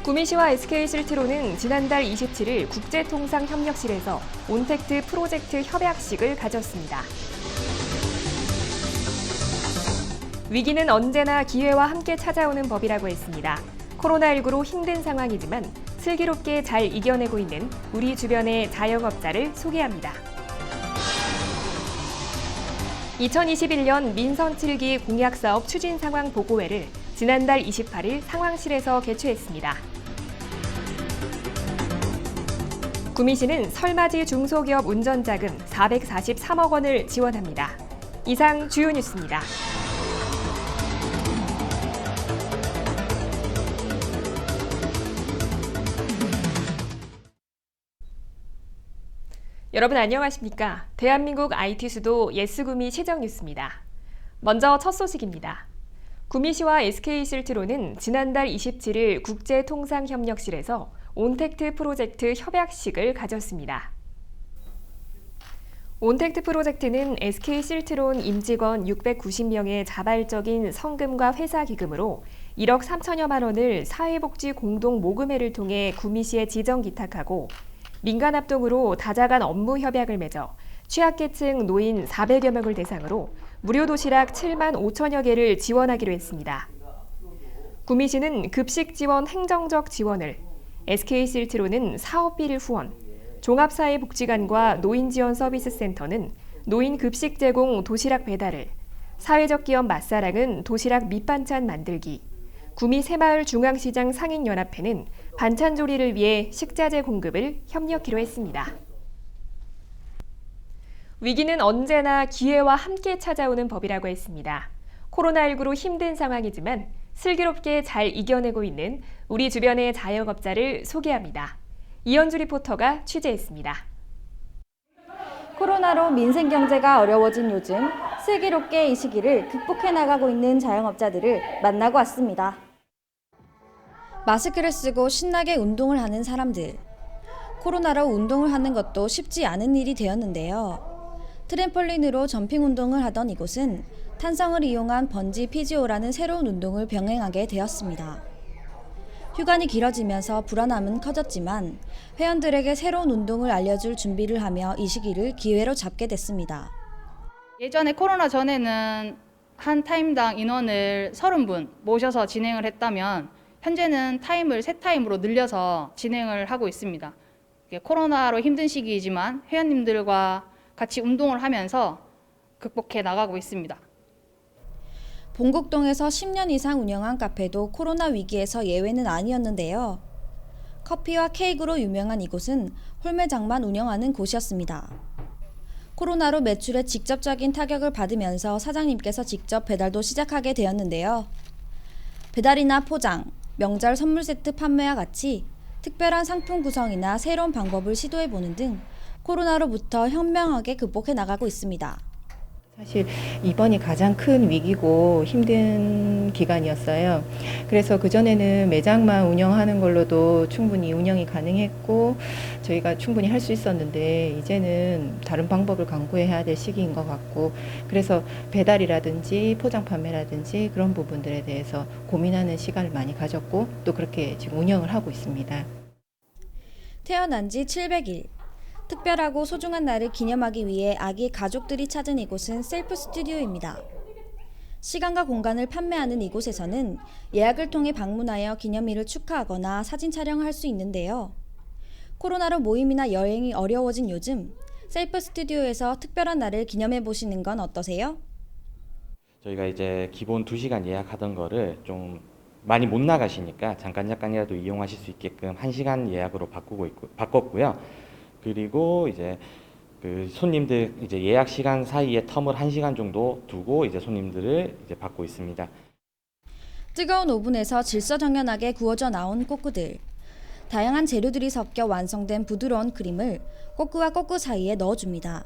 구미시와 SK실트로는 지난달 27일 국제통상협력실에서 온택트 프로젝트 협약식을 가졌습니다. 위기는 언제나 기회와 함께 찾아오는 법이라고 했습니다. 코로나19로 힘든 상황이지만 슬기롭게 잘 이겨내고 있는 우리 주변의 자영업자를 소개합니다. 2021년 민선 7기 공약사업 추진 상황 보고회를 지난달 28일 상황실에서 개최했습니다. 구미시는 설맞이 중소기업 운전자금 443억 원을 지원합니다. 이상 주요 뉴스입니다. 여러분 안녕하십니까? 대한민국 IT 수도 예스구미 시정 뉴스입니다. 먼저 첫 소식입니다. 구미시와 SK실트로는 지난달 27일 국제통상협력실에서 온택트 프로젝트 협약식을 가졌습니다. 온택트 프로젝트는 SK실트론 임직원 690명의 자발적인 성금과 회사 기금으로 1억 3천여만 원을 사회복지 공동 모금회를 통해 구미시에 지정 기탁하고 민간 합동으로 다자간 업무 협약을 맺어 취약계층 노인 400여 명을 대상으로 무료 도시락 7만 5천여 개를 지원하기로 했습니다. 구미시는 급식 지원 행정적 지원을, SK실트로는 사업비를 후원, 종합사회복지관과 노인지원서비스센터는 노인 급식 제공 도시락 배달을, 사회적 기업 맛사랑은 도시락 밑반찬 만들기, 구미 새마을 중앙시장 상인연합회는 반찬조리를 위해 식자재 공급을 협력키로 했습니다. 위기는 언제나 기회와 함께 찾아오는 법이라고 했습니다. 코로나19로 힘든 상황이지만 슬기롭게 잘 이겨내고 있는 우리 주변의 자영업자를 소개합니다. 이현주 리포터가 취재했습니다. 코로나로 민생 경제가 어려워진 요즘 슬기롭게 이 시기를 극복해 나가고 있는 자영업자들을 만나고 왔습니다. 마스크를 쓰고 신나게 운동을 하는 사람들. 코로나로 운동을 하는 것도 쉽지 않은 일이 되었는데요. 트램펄린으로 점핑 운동을 하던 이곳은 탄성을 이용한 번지 피지오라는 새로운 운동을 병행하게 되었습니다. 휴관이 길어지면서 불안함은 커졌지만 회원들에게 새로운 운동을 알려줄 준비를 하며 이 시기를 기회로 잡게 됐습니다. 예전에 코로나 전에는 한 타임당 인원을 30분 모셔서 진행을 했다면 현재는 타임을 3타임으로 늘려서 진행을 하고 있습니다. 코로나로 힘든 시기이지만 회원님들과 같이 운동을 하면서 극복해 나가고 있습니다. 봉곡동에서 10년 이상 운영한 카페도 코로나 위기에서 예외는 아니었는데요. 커피와 케이크로 유명한 이곳은 홀매장만 운영하는 곳이었습니다. 코로나로 매출에 직접적인 타격을 받으면서 사장님께서 직접 배달도 시작하게 되었는데요. 배달이나 포장, 명절 선물 세트 판매와 같이 특별한 상품 구성이나 새로운 방법을 시도해보는 등 코로나로부터 현명하게 극복해 나가고 있습니다. 사실 이번이 가장 큰 위기고 힘든 기간이었어요. 그래서 그전에는 매장만 운영하는 걸로도 충분히 운영이 가능했고 저희가 충분히 할 수 있었는데 이제는 다른 방법을 강구해야 될 시기인 것 같고 그래서 배달이라든지 포장 판매라든지 그런 부분들에 대해서 고민하는 시간을 많이 가졌고 또 그렇게 지금 운영을 하고 있습니다. 태어난 지 700일. 특별하고 소중한 날을 기념하기 위해 아기 가족들이 찾은 이곳은 셀프 스튜디오입니다. 시간과 공간을 판매하는 이곳에서는 예약을 통해 방문하여 기념일을 축하하거나 사진 촬영을 할 수 있는데요. 코로나로 모임이나 여행이 어려워진 요즘 셀프 스튜디오에서 특별한 날을 기념해 보시는 건 어떠세요? 저희가 이제 기본 2시간 예약하던 거를 좀 많이 못 나가시니까 잠깐이라도 이용하실 수 있게끔 1시간 예약으로 바꿨고요. 그리고 이제 그 손님들 이제 예약 시간 사이에 텀을 1시간 정도 두고 이제 손님들을 이제 받고 있습니다. 뜨거운 오븐에서 질서정연하게 구워져 나온 꼬끄들. 다양한 재료들이 섞여 완성된 부드러운 크림을 꼬끄와 꼬끄 사이에 넣어줍니다.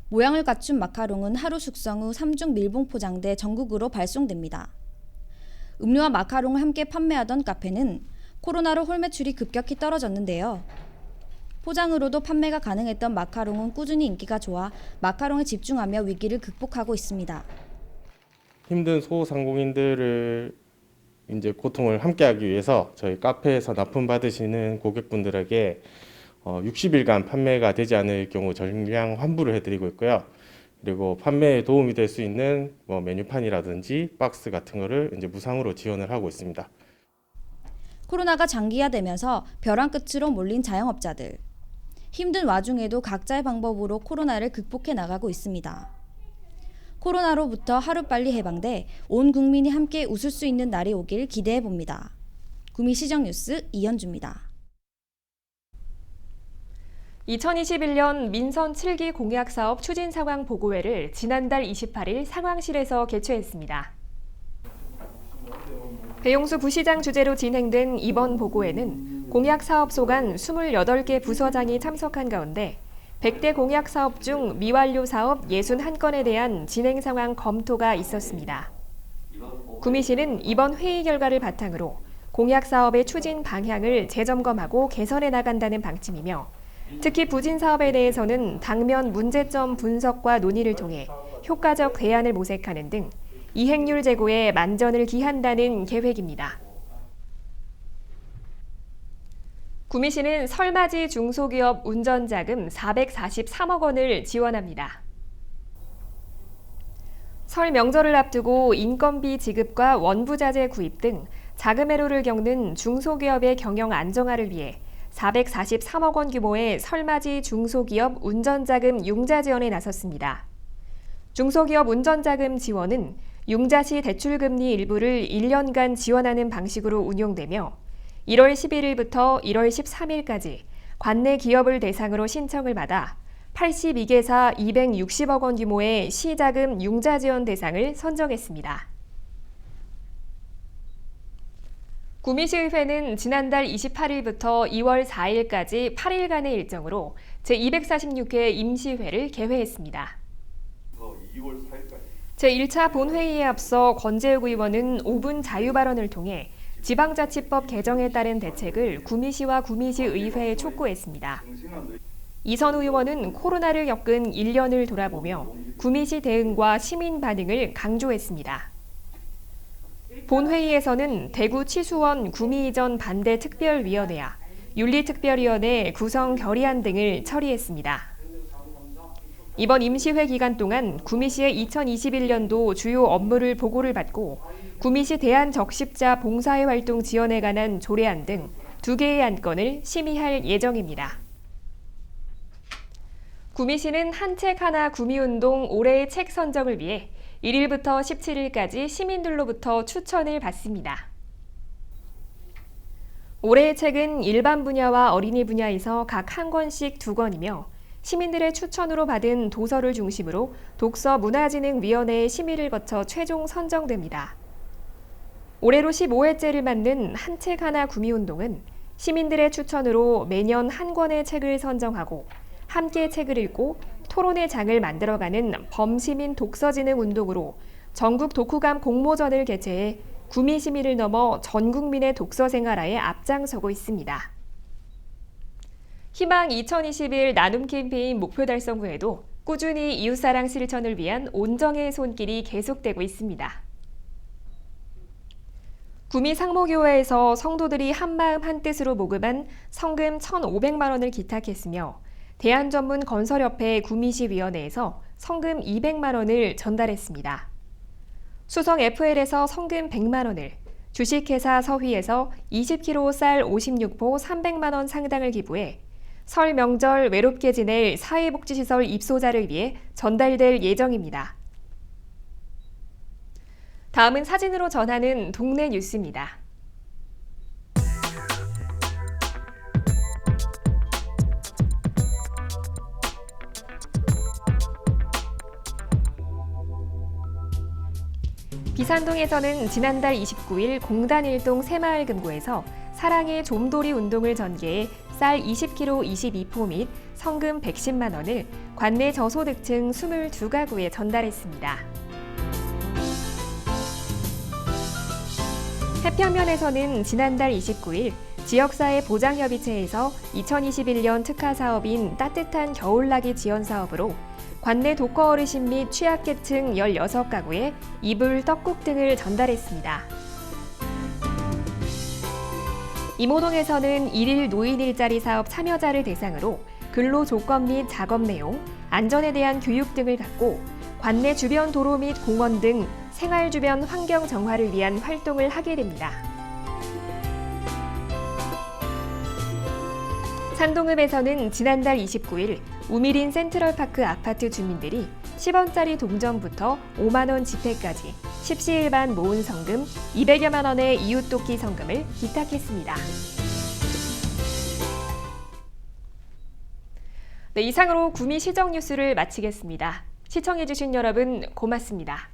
모양을 갖춘 마카롱은 하루 숙성 후 3중 밀봉 포장돼 전국으로 발송됩니다. 음료와 마카롱을 함께 판매하던 카페는 코로나로 홀 매출이 급격히 떨어졌는데요. 포장으로도 판매가 가능했던 마카롱은 꾸준히 인기가 좋아 마카롱에 집중하며 위기를 극복하고 있습니다. 힘든 소상공인들을 이제 고통을 함께하기 위해서 저희 카페에서 납품받으시는 고객분들에게 60일간 판매가 되지 않을 경우 전량 환불을 해드리고 있고요. 그리고 판매에 도움이 될 수 있는 메뉴판이라든지 박스 같은 거를 이제 무상으로 지원을 하고 있습니다. 코로나가 장기화되면서 벼랑 끝으로 몰린 자영업자들. 힘든 와중에도 각자의 방법으로 코로나를 극복해 나가고 있습니다. 코로나로부터 하루빨리 해방돼 온 국민이 함께 웃을 수 있는 날이 오길 기대해 봅니다. 구미시정뉴스 이현주입니다. 2021년 민선 7기 공약사업 추진 상황 보고회를 지난달 28일 상황실에서 개최했습니다. 배용수 부시장 주재로 진행된 이번 보고회는 공약사업소 간 28개 부서장이 참석한 가운데 100대 공약사업 중 미완료 사업 61건에 대한 진행 상황 검토가 있었습니다. 구미시는 이번 회의 결과를 바탕으로 공약사업의 추진 방향을 재점검하고 개선해 나간다는 방침이며 특히 부진 사업에 대해서는 당면 문제점 분석과 논의를 통해 효과적 대안을 모색하는 등 이행률 제고에 만전을 기한다는 계획입니다. 구미시는 설맞이 중소기업 운전자금 443억 원을 지원합니다. 설 명절을 앞두고 인건비 지급과 원부자재 구입 등 자금 애로를 겪는 중소기업의 경영 안정화를 위해 443억 원 규모의 설맞이 중소기업 운전자금 융자 지원에 나섰습니다. 중소기업 운전자금 지원은 융자 시 대출금리 일부를 1년간 지원하는 방식으로 운용되며 1월 11일부터 1월 13일까지 관내 기업을 대상으로 신청을 받아 82개사 260억 원 규모의 시자금 융자 지원 대상을 선정했습니다. 구미시의회는 지난달 28일부터 2월 4일까지 8일간의 일정으로 제246회 임시회를 개회했습니다. 제1차 본회의에 앞서 권재욱 의원은 5분 자유발언을 통해 지방자치법 개정에 따른 대책을 구미시와 구미시의회에 촉구했습니다. 이선 의원은 코로나를 겪은 1년을 돌아보며 구미시 대응과 시민 반응을 강조했습니다. 본회의에서는 대구 치수원 구미 이전 반대 특별위원회와 윤리특별위원회 구성 결의안 등을 처리했습니다. 이번 임시회 기간 동안 구미시의 2021년도 주요 업무를 보고를 받고 구미시 대한적십자 봉사회 활동 지원에 관한 조례안 등 2개의 안건을 심의할 예정입니다. 구미시는 한 책 하나 구미운동 올해의 책 선정을 위해 1일부터 17일까지 시민들로부터 추천을 받습니다. 올해의 책은 일반 분야와 어린이 분야에서 각 한 권씩 2권이며 시민들의 추천으로 받은 도서를 중심으로 독서문화진흥위원회의 심의를 거쳐 최종 선정됩니다. 올해로 15회째를 맞는 한 책 하나 구미운동은 시민들의 추천으로 매년 한 권의 책을 선정하고 함께 책을 읽고 토론의 장을 만들어가는 범시민 독서진흥 운동으로 전국 독후감 공모전을 개최해 구미 시민을 넘어 전 국민의 독서 생활화에 앞장서고 있습니다. 희망 2021 나눔 캠페인 목표 달성 후에도 꾸준히 이웃사랑 실천을 위한 온정의 손길이 계속되고 있습니다. 구미 상모교회에서 성도들이 한마음 한뜻으로 모금한 성금 1,500만 원을 기탁했으며 대한전문건설협회 구미시위원회에서 성금 200만 원을 전달했습니다. 수성 FL에서 성금 100만 원을, 주식회사 서휘에서 20kg 쌀 56포 300만 원 상당을 기부해 설 명절 외롭게 지낼 사회복지시설 입소자를 위해 전달될 예정입니다. 다음은 사진으로 전하는 동네 뉴스입니다. 비산동에서는 지난달 29일 공단 1동 새마을금고에서 사랑의 좀돌이 운동을 전개해 쌀 20kg 22포 및 성금 110만 원을 관내 저소득층 22가구에 전달했습니다. 해평면에서는 지난달 29일 지역사회 보장협의체에서 2021년 특화 사업인 따뜻한 겨울나기 지원 사업으로 관내 독거 어르신 및 취약계층 16가구에 이불, 떡국 등을 전달했습니다. 이모동에서는 1일 노인 일자리 사업 참여자를 대상으로 근로 조건 및 작업 내용, 안전에 대한 교육 등을 갖고 관내 주변 도로 및 공원 등 생활 주변 환경 정화를 위한 활동을 하게 됩니다. 상동읍에서는 지난달 29일 우미린 센트럴파크 아파트 주민들이 10원짜리 동전부터 5만 원 지폐까지 십시일반 모은 성금 200여만 원의 이웃돕기 성금을 기탁했습니다. 네, 이상으로 구미 시정 뉴스를 마치겠습니다. 시청해주신 여러분 고맙습니다.